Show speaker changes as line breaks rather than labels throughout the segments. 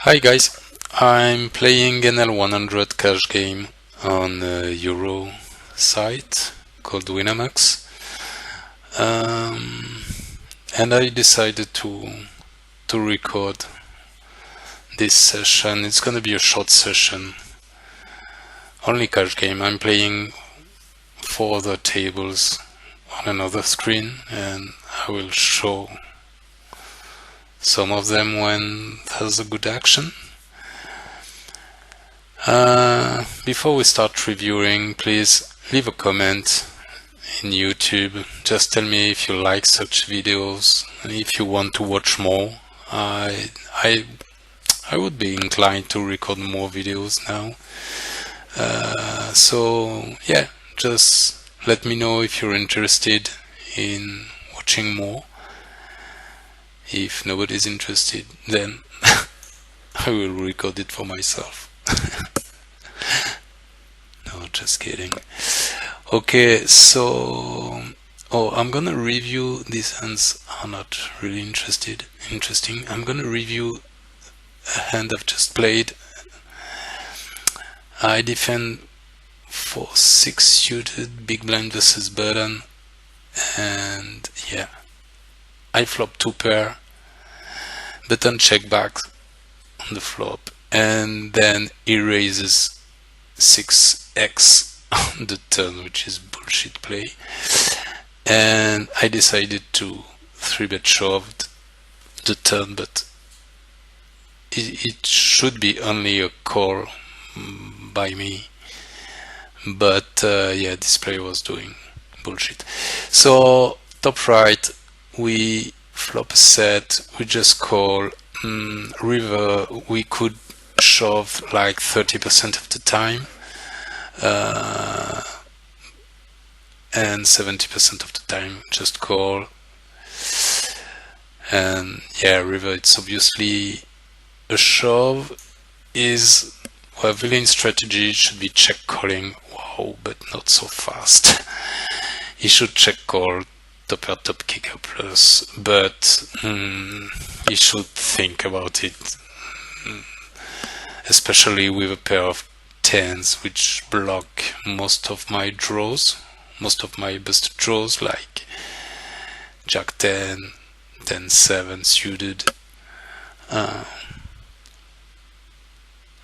Hi guys, I'm playing NL100 cash game on a Euro site called Winamax, and I decided to record this session. It's gonna be a short session, only cash game. I'm playing 4 other tables on another screen, and I will show some of them when there's a good action. Before we start reviewing, please leave a comment in YouTube. Just tell me if you like such videos and if you want to watch more. I would be inclined to record more videos now. So yeah, just let me know if you're interested in watching more. If nobody's interested, then I will record it for myself. No, just kidding. Okay, so I'm gonna review. These hands are not really interesting. I'm gonna review a hand I've just played. I defend for 6 suited, big blind versus button, and yeah, I flop 2 pair, button check back on the flop, and then he raises 6x on the turn, which is bullshit play, and I decided to 3-bet shove the turn, but it should be only a call by me, but yeah, this player was doing bullshit. So top right, we flop a set, we just call. River, we could shove like 30% of the time, and 70% of the time just call. And yeah, river, it's obviously a shove. Is a villain strategy should be check calling. Wow, but not so fast. He should check call top kicker plus, but he should think about it, especially with a pair of 10s which block most of my draws, most of my busted draws, like Jack 10, 10-7 suited.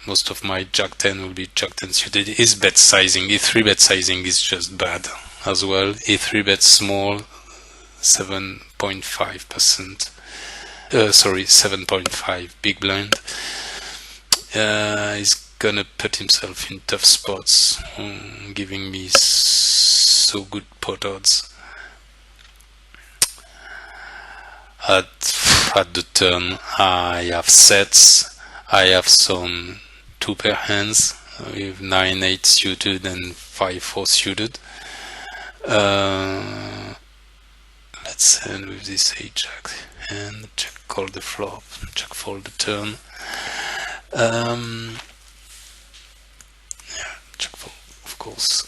Most of my Jack 10 will be Jack 10 suited. His bet sizing, his 3-bet sizing is just bad as well. He 3-bet small, 7.5%. 7.5 big blind. He's gonna put himself in tough spots, giving me so good pot odds. At the turn, I have sets. I have some 2-pair hands with 9-8 suited and 5-4 suited. Let's end with this Ajax and check call the flop, check fold the turn. Yeah, check fold, of course.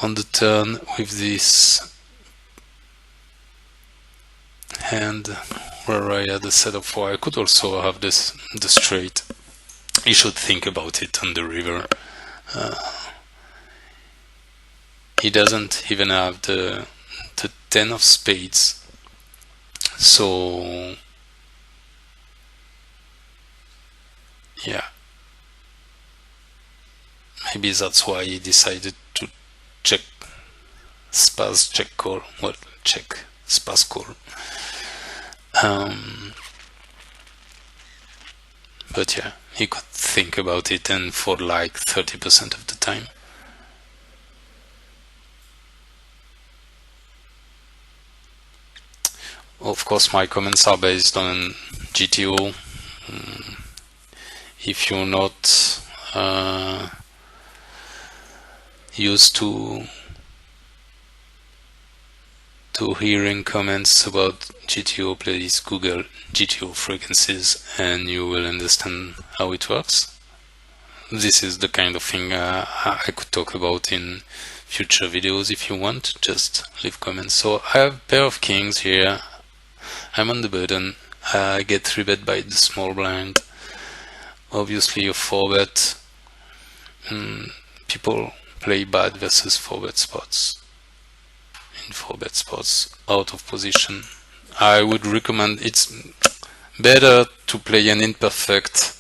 On the turn with this hand where I had a set of 4, I could also have the straight. You should think about it on the river. He doesn't even have the 10 of spades, so yeah, maybe that's why he decided to check spaz check call. Well, check spaz call. But yeah, he could think about it and for like 30% of the time. Of course, my comments are based on GTO. If you're not used to hearing comments about GTO, please Google GTO frequencies and you will understand how it works. This is the kind of thing I could talk about in future videos. If you want, just leave comments. So I have a pair of kings here. I'm on the button. get 3-bet by the small blind. Obviously a 4-bet. People play bad versus 4-bet spots. In 4-bet spots, out of position. I would recommend, it's better to play an imperfect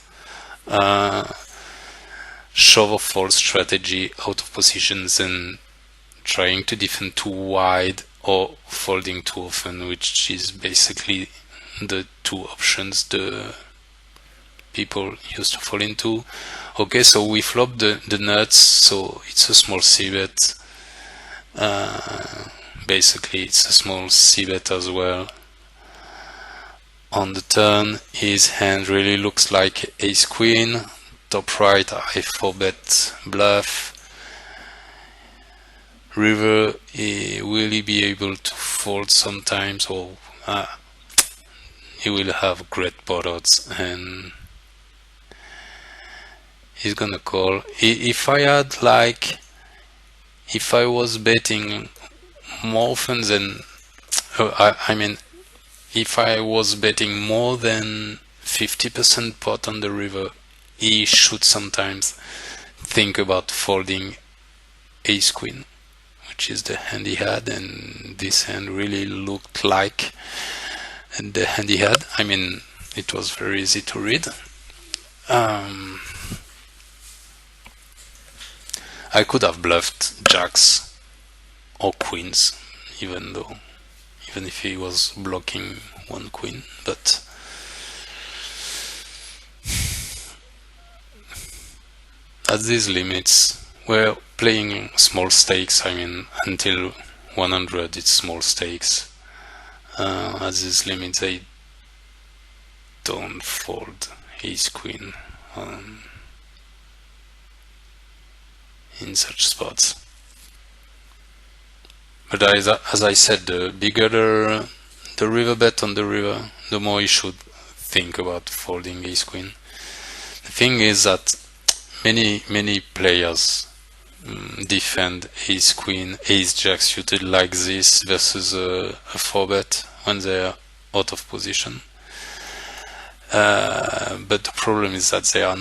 shove or fold strategy out of position than trying to defend too wide or folding too often, which is basically the two options the people used to fall into. Okay, so we flop the nuts, so it's a small c-bet. Basically it's a small c-bet as well. On the turn, his hand really looks like ace queen. Top right, I 4-bet bluff. River, will he be able to fold sometimes, or he will have great pot odds, and he's gonna call. If I was betting more often than, I mean, if I was betting more than 50% pot on the river, he should sometimes think about folding ace queen, which is the hand he had, and this hand really looked like the hand he had. I mean, it was very easy to read. I could have bluffed jacks or queens, even if he was blocking one queen, but at these limits, we're playing small stakes. I mean, until 100 it's small stakes. At these limits I don't fold ace queen in such spots. But as I said, the bigger the river bet on the river, the more you should think about folding ace queen. The thing is that many players defend ace queen, ace jack suited like this versus a 4-bet when they are out of position. But the problem is that they are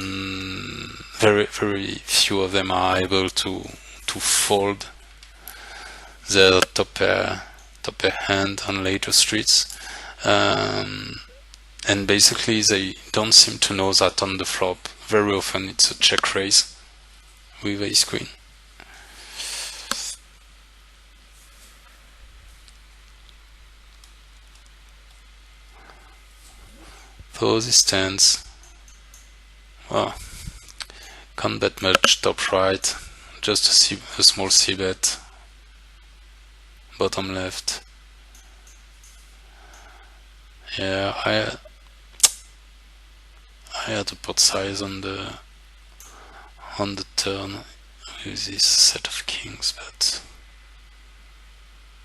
very few of them are able to fold their top pair hand on later streets, and basically they don't seem to know that on the flop very often it's a check raise with ace queen. So this stands, well, can't bet much top right, just a small c-bet, bottom left. Yeah, I had a pot size on the turn with this set of kings, but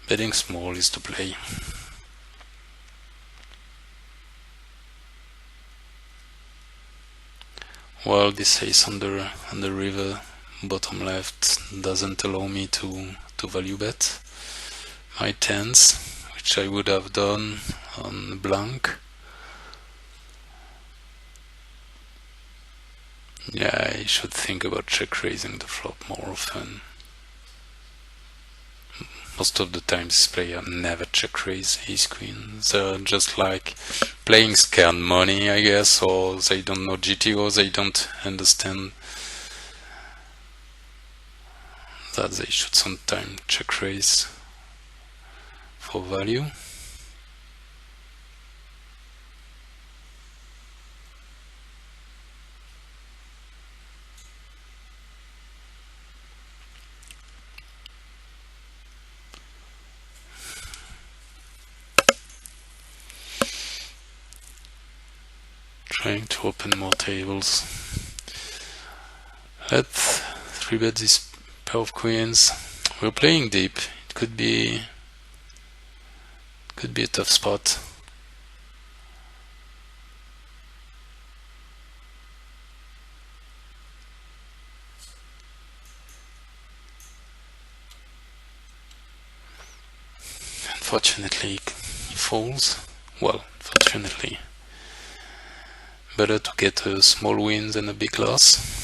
betting small is the play. Well, this ace on the river, bottom left, doesn't allow me to value bet my tens, which I would have done on blank. Yeah, I should think about check raising the flop more often. Most of the time this player never check raise ace queen. They're just like playing scared money, I guess, or they don't know GTO, they don't understand that they should sometimes check raise for value. Trying to open more tables. Let's 3-bet this pair of queens. We're playing deep. It could be a tough spot. Unfortunately, he folds. Well, unfortunately. Better to get a small win than a big loss.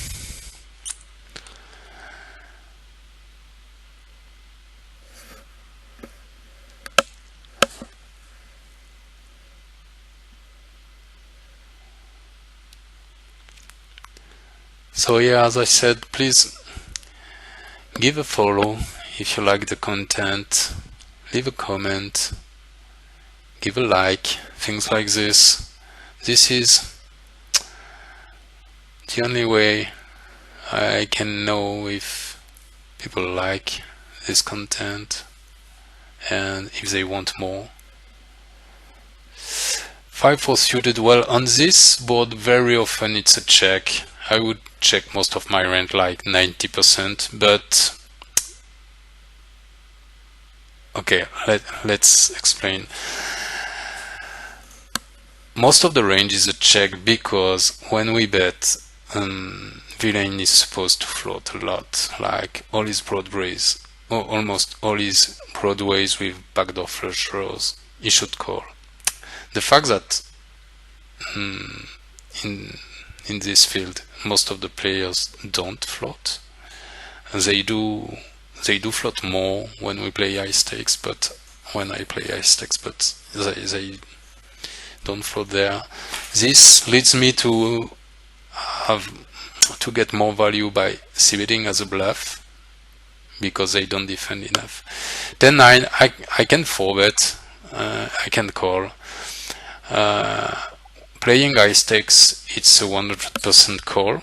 So yeah, as I said, please give a follow if you like the content, leave a comment, give a like, things like this. This is the only way I can know if people like this content and if they want more. 5-4 suited, well, on this board very often it's a check. I would check most of my range, like 90%, but okay, let's explain. Most of the range is a check because when we bet, villain is supposed to float a lot, like all his broadways, or almost all his broadways with backdoor flush draws, he should call. The fact that in this field most of the players don't float, they do float more when we play high stakes, but when I play high stakes, but they don't float there. This leads me to get more value by c-betting as a bluff because they don't defend enough. Then I can 4-bet, I can call. Playing high stakes, it's a 100% call.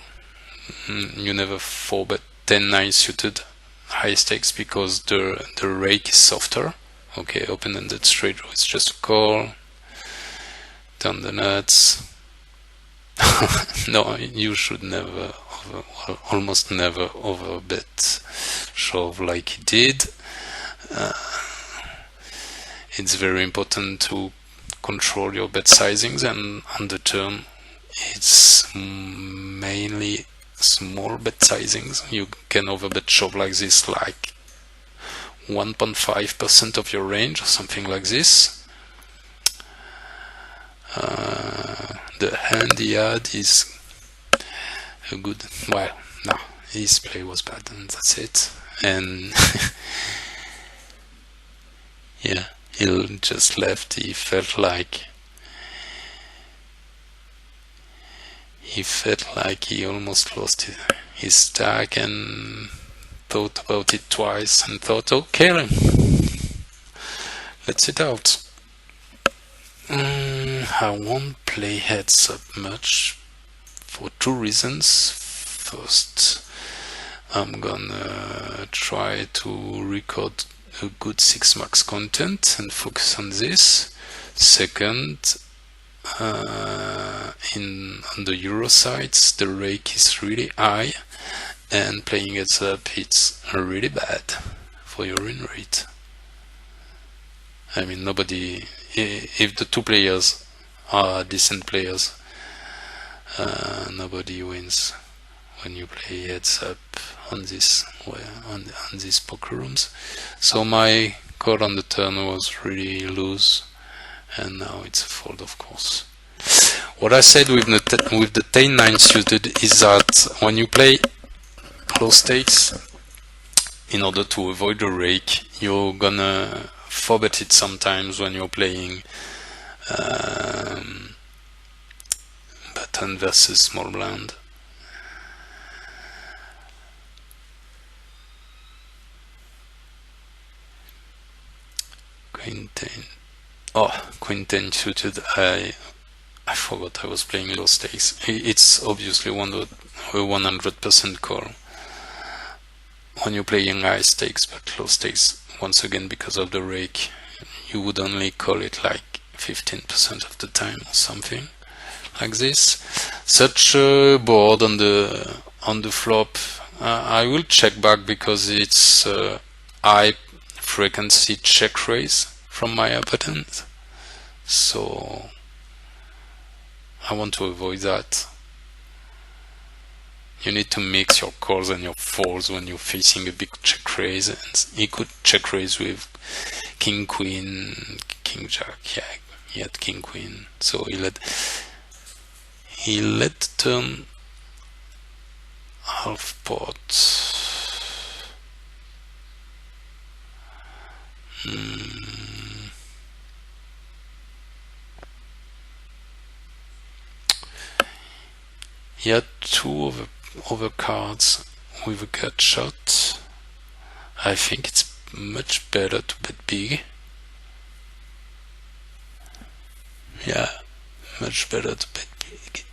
You never 4-bet 10-9 suited high stakes because the rake is softer. Okay, open-ended straight draw, it's just a call. Turn the nuts. No, you should never, almost never overbet shove like he did. It's very important to control your bet sizings, and on the turn it's mainly small bet sizings. You can overbet shove like this, like 1.5% of your range or something like this. The hand he had is a good, well, no, his play was bad and that's it. And yeah, he just left. He felt like he almost lost his stack and thought about it twice and thought, okay, let's sit out. I won't play heads up much for two reasons. First, I'm gonna try to record a good 6 max content and focus on this. Second, on the Euro sites, the rake is really high, and playing heads up, it's really bad for your win rate. I mean, nobody, if the two players are decent players, nobody wins when you play heads up on this on these poker rooms. So my call on the turn was really loose, and now it's a fold, of course. What I said with the 10-9 suited is that when you play low stakes, in order to avoid the rake, you're gonna 4-bet it sometimes when you're playing button versus small blind. Queen 10. Oh, Queen 10 suited. I forgot I was playing low stakes. It's obviously 100% call when you're playing high stakes, but low stakes, once again, because of the rake, you would only call it like 15% of the time or something like this. Such a board on the flop, I will check back because it's high frequency check raise from my opponent, so I want to avoid that. You need to mix your calls and your folds when you're facing a big check raise, and he could check raise with king queen, king jack. Yeah, he had king queen, so he let the turn half pot. He had two over cards with a gut shot. I think it's much better to bet big. Yeah, much better to bet big,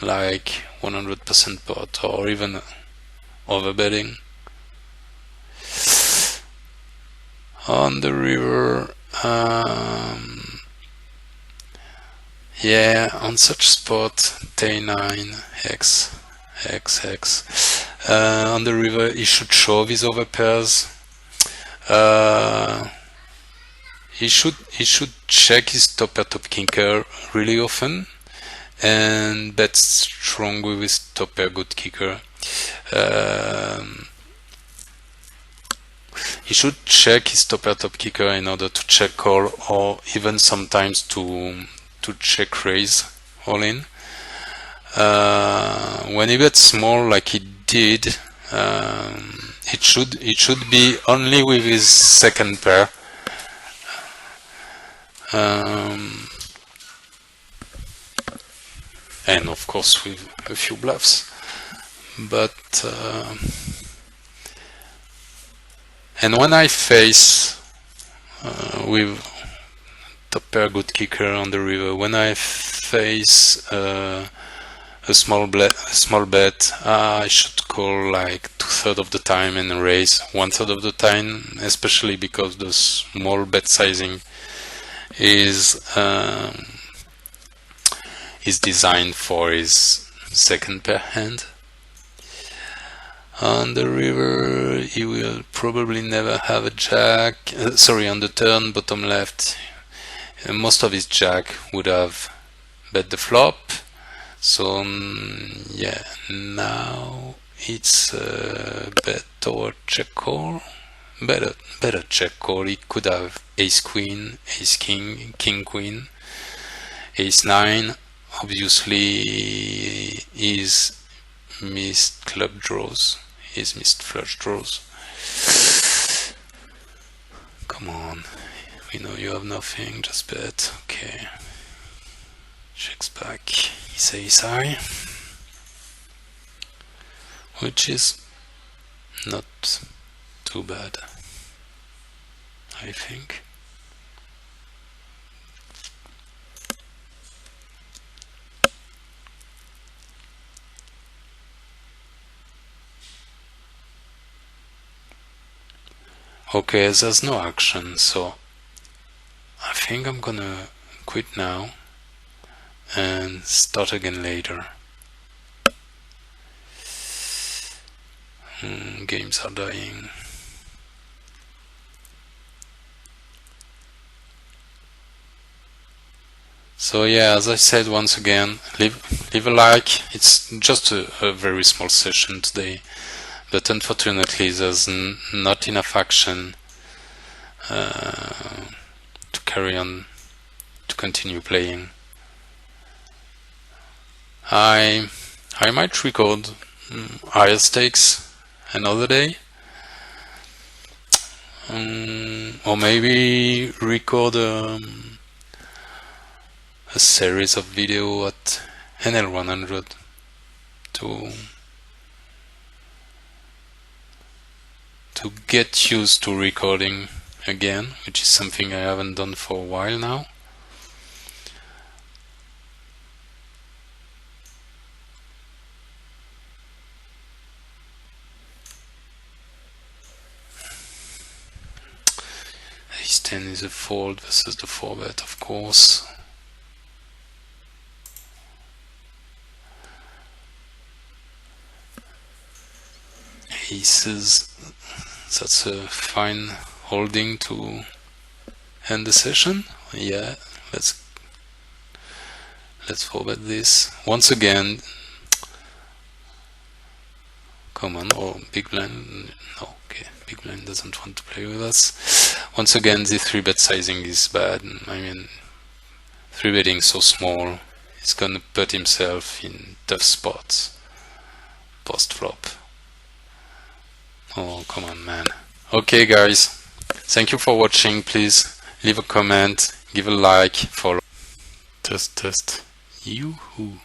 like 100% pot or even over betting. On the river, yeah, on such spot, day9, x. On the river, he should shove his overpairs. He should check his top pair top king pair really often and bet strong with his top pair good kicker. He should check his top pair top kicker in order to check call, or even sometimes to check raise all in. When he bets small like he did, it should be only with his second pair. And of course with a few bluffs, but and when I face with top pair good kicker on the river, when I face a small bet, I should call like 2/3 of the time and raise 1/3 of the time, especially because the small bet sizing is designed for his second pair hand. On the river, he will probably never have a jack. On the turn, bottom left, most of his jack would have bet the flop. So yeah, now it's bet or check call. Better check call. He could have ace queen, ace king, king queen, ace 9. Obviously, is missed club draws. He's missed flush draws. Come on, we know you have nothing, just bet. Okay. Checks back. He says high, which is not too bad, I think. Okay, there's no action, so I think I'm gonna quit now and start again later. Games are dying. So yeah, as I said, once again, leave a like. It's just a very small session today, but unfortunately there's not enough action to carry on, to continue playing. I might record higher stakes another day, or maybe record a series of video at NL100 to get used to recording again, which is something I haven't done for a while now. Ace 10 is a fold versus the 4-bet, of course. Aces, that's a fine holding to end the session. Yeah, let's 4-bet this once again. Come on, oh, big blind. No, okay, big blind doesn't want to play with us. Once again, the 3-bet sizing is bad. I mean, 3 betting so small, he's gonna put himself in tough spots post flop. Oh, come on, man. Okay, guys, thank you for watching. Please leave a comment, give a like, follow. Test. Yoo-hoo.